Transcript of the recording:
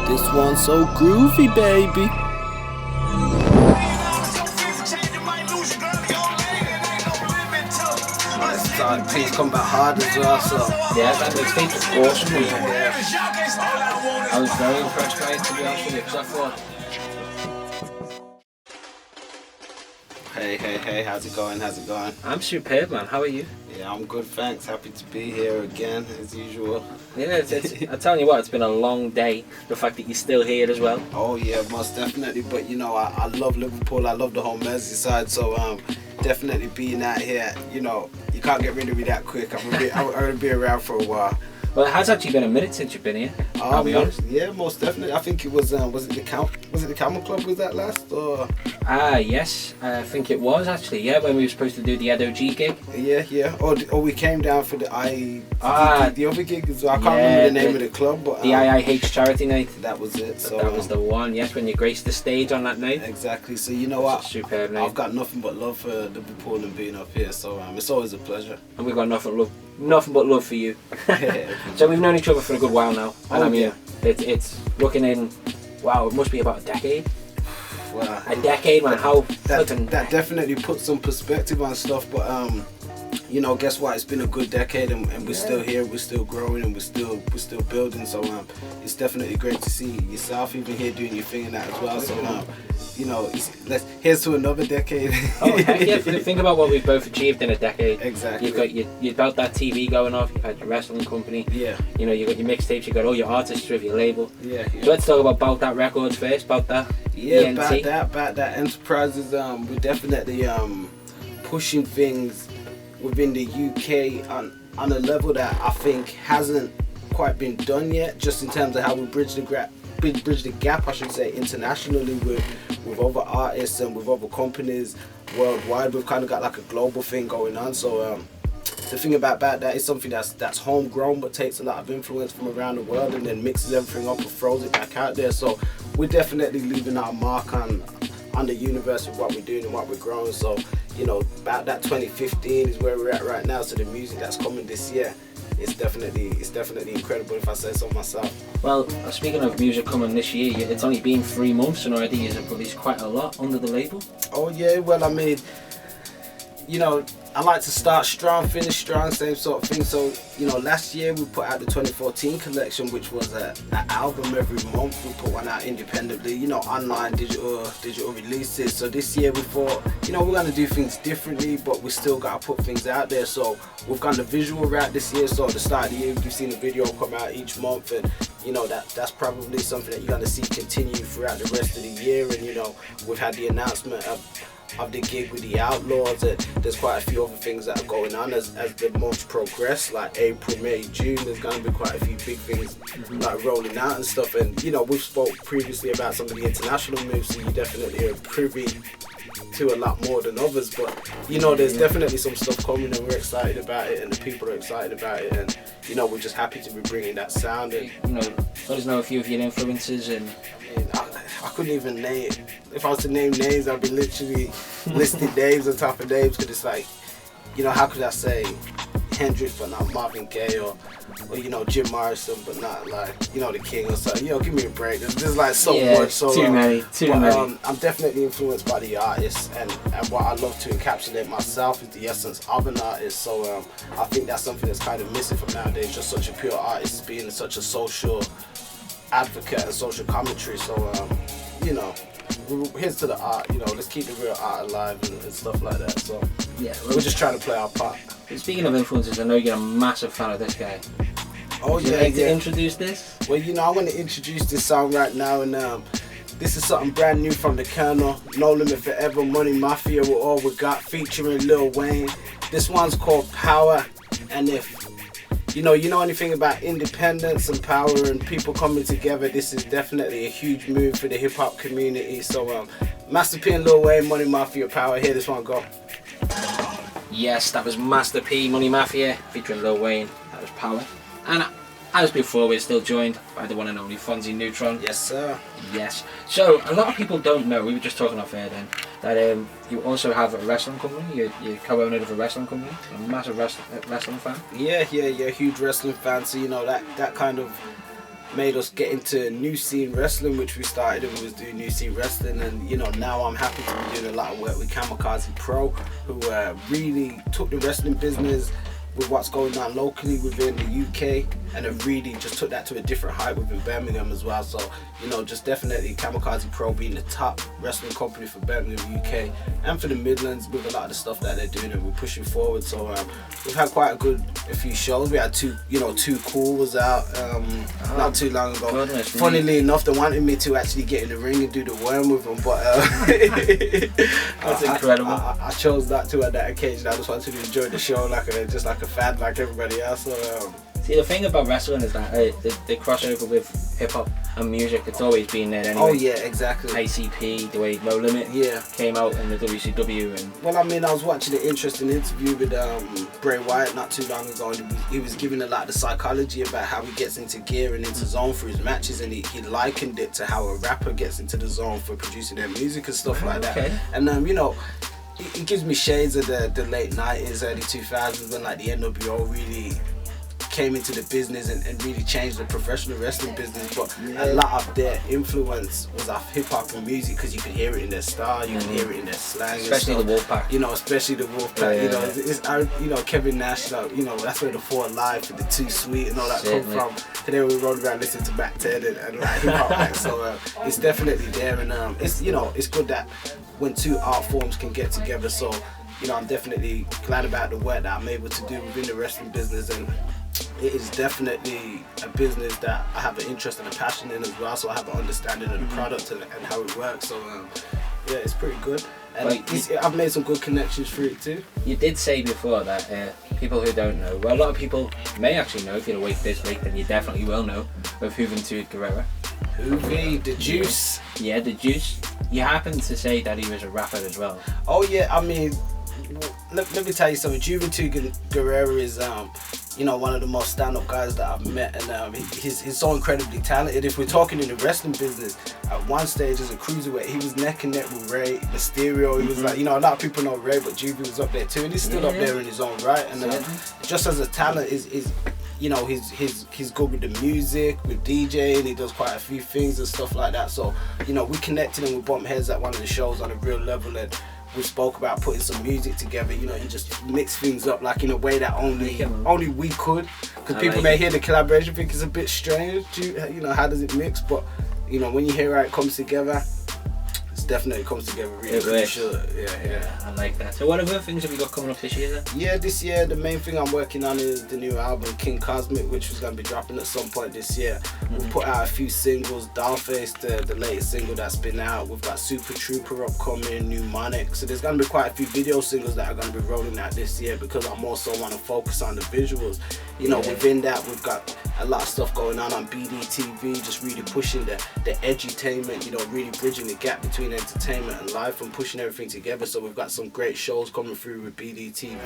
This one's so groovy, baby. Things come back hard as well, so yeah, that makes things awesome. Yeah. I was very impressed by it, to be honest with you, because I thought. Hey, how's it going? I'm superb, man. How are you? Yeah, I'm good, thanks. Happy to be here again, as usual. Yeah, I'm telling you what, it's been a long day. The fact that you're still here as well. Oh yeah, most definitely. But you know, I love Liverpool. I love the whole Merseyside. So definitely being out here, you know, you can't get rid of me that quick. I'm gonna be around for a while. Well, it has actually been a minute since you've been here. I'll be honest. Yeah, most definitely. I think it was it the Camel Club was that last or? Yes, I think it was actually. Yeah, when we were supposed to do the EDOG gig. Yeah. Or we came down for the other gig as well. I can't remember the name of the club, but the IIH charity night. That was it. So that was the one. Yes, when you graced the stage on that night. Exactly. So you know what? Superb night. I've got nothing but love for Liverpool and being up here. So it's always a pleasure. And we've got nothing but love for you. So we've known each other for a good while now, and I mean, it's looking in. Wow, it must be about a decade. Wow. A decade, man. How that definitely puts some perspective on stuff, but you know, guess what? It's been a good decade, and we're still here, we're still growing, and we're still building. So it's definitely great to see yourself even here doing your thing and that as well. So you know, here's to another decade. Oh heck yeah! Think about what we've both achieved in a decade. Exactly. You've got that TV going off. You've had your wrestling company. Yeah. You know, you got your mixtapes. You got all your artists with your label. Yeah. So let's talk about That Records first. About that. Yeah, about that Enterprises. We're definitely pushing things within the UK on a level that I think hasn't quite been done yet. Just in terms of how we bridge the gap, I should say, internationally with other artists and with other companies worldwide. We've kind of got like a global thing going on. So the thing about that is something that's homegrown but takes a lot of influence from around the world and then mixes everything up and throws it back out there. So we're definitely leaving our mark on the universe of what we're doing and what we're growing. So you know, about that 2015 is where we're at right now. So the music that's coming this year, it's definitely incredible, if I say so myself. Well, speaking of music coming this year, it's only been 3 months and already you've released quite a lot under the label. Oh yeah, well I mean, you know, I like to start strong, finish strong, same sort of thing. So, you know, last year we put out the 2014 collection, which was an album every month. We put one out independently, you know, online, digital releases. So this year we thought, you know, we're going to do things differently, but we still got to put things out there. So we've gone the visual route this year. So at the start of the year, you've seen a video come out each month, and you know, that's probably something that you're going to see continue throughout the rest of the year. And you know, we've had the announcement of the gig with the Outlaws, and there's quite a few other things that are going on as the months progress, like April, May, June. There's going to be quite a few big things like rolling out and stuff. And you know, we've spoke previously about some of the international moves, so you definitely are privy to a lot more than others. But you know, there's definitely some stuff coming, and we're excited about it, and the people are excited about it, and you know, we're just happy to be bringing that sound. And you know, let us know a few of your influences. And I couldn't even name. If I was to name names, I'd be literally listing names on top of names, because it's like, you know, how could I say Hendrix but not Marvin Gaye, or you know, Jim Morrison but not like, you know, the King or something. You know, give me a break. There's like so much. So too many. I'm definitely influenced by the artists, and what I love to encapsulate myself is the essence of an artist. So I think that's something that's kind of missing from nowadays. Just such a pure artist being such a social advocate and social commentary. So you know, here's to the art. You know, let's keep the real art alive and stuff like that. So yeah, we're just trying to play our part. Speaking of influences, I know you're a massive fan of this guy. Oh Would you like to introduce this? Well, you know, I'm going to introduce this song right now, and this is something brand new from the Colonel. No Limit Forever, Money Mafia, with All We Got, featuring Lil Wayne. This one's called Power, and if you know anything about independence and power and people coming together, this is definitely a huge move for the hip hop community. So Master P and Lil Wayne, Money Mafia, Power. Here, this one go. Yes, that was Master P, Money Mafia, featuring Lil Wayne. That was Power. And as before, we're still joined by the one and only FONZi NeuTRON. Yes, sir. Yes. So a lot of people don't know. We were just talking off air then that you also have a wrestling company. You're co-owner of a wrestling company. A massive wrestling fan. Yeah. Huge wrestling fan. So you know that kind of made us get into new scene wrestling, which we started and we was doing new scene wrestling. And you know, now I'm happy to be doing a lot of work with Kamikaze Pro, who really took the wrestling business with what's going on locally within the UK, and it really just took that to a different height within Birmingham as well. So, you know, just definitely Kamikaze Pro being the top wrestling company for Birmingham, UK, and for the Midlands with a lot of the stuff that they're doing, and we're pushing forward. So we've had quite a few shows. We had Too Cool was out not too long ago. Goodness, Funnily enough, they wanted me to actually get in the ring and do the worm with them, but that's incredible. I chose not to at that occasion. I just wanted to enjoy the show like a fan like everybody else. So, see, the thing about wrestling is that the crossover with hip hop and music, it's always been there anyway. Oh yeah, exactly. KCP, the way No Limit came out in the WCW, and well, I mean, I was watching an interesting interview with Bray Wyatt not too long ago, and he was giving a lot of the psychology about how he gets into gear and into zone for his matches, and he likened it to how a rapper gets into the zone for producing their music and stuff like that. And you know, it gives me shades of the late 90s, early 2000s, when like the NWO really came into the business and really changed the professional wrestling business. But a lot of their influence was off hip hop and music, because you could hear it in their style, you can hear it in their slang, especially the Wolfpack. You know, especially the Wolfpack. You know, Kevin Nash. You know, that's where the 4 Alive for the Too Sweet and all that come from. Today we rode around listening to Mac 10 and like hip hop acts. So it's definitely there, and it's, you know, it's good that when two art forms can get together. So, you know, I'm definitely glad about the work that I'm able to do within the wrestling business, and it is definitely a business that I have an interest and a passion in as well. So I have an understanding of the product and how it works. So yeah, it's pretty good, and I've made some good connections through it too. You did say before that people who don't know, well, a lot of people may actually know. If you're awake this week, then you definitely will know of Juventud Guerrera. Hoovy, the Juice. Yeah, the Juice. You happened to say that he was a rapper as well. Oh yeah, I mean, let me tell you something. Juventud Guerrera is you know, one of the most stand-up guys that I've met, and he's so incredibly talented. If we're talking in the wrestling business, at one stage as a cruiserweight, he was neck and neck with Ray Mysterio. He was like, you know, a lot of people know Ray, but Juvie was up there too, and he's still up there in his own right. And just as a talent, is you know, he's good with the music, with DJ, and he does quite a few things and stuff like that. So, you know, we connected and we bumped heads at one of the shows on a real level, and we spoke about putting some music together, you know, and just mix things up like in a way that only we could, because people may hear the collaboration, think it's a bit strange, you know, how does it mix? But you know, when you hear how it comes together, it definitely comes together really sure. Yeah, I like that. So what other things have you got coming up this year then? Yeah, this year the main thing I'm working on is the new album King Cosmic, which is going to be dropping at some point this year. We'll put out a few singles. Dollface, the latest single that's been out. We've got Super Trooper upcoming, Mnemonic. So there's going to be quite a few video singles that are going to be rolling out this year, because I'm also want to focus on the visuals. You know, within that we've got a lot of stuff going on BDTV, just really pushing the edutainment, you know, really bridging the gap between entertainment and life and pushing everything together. So we've got some great shows coming through with BDTV.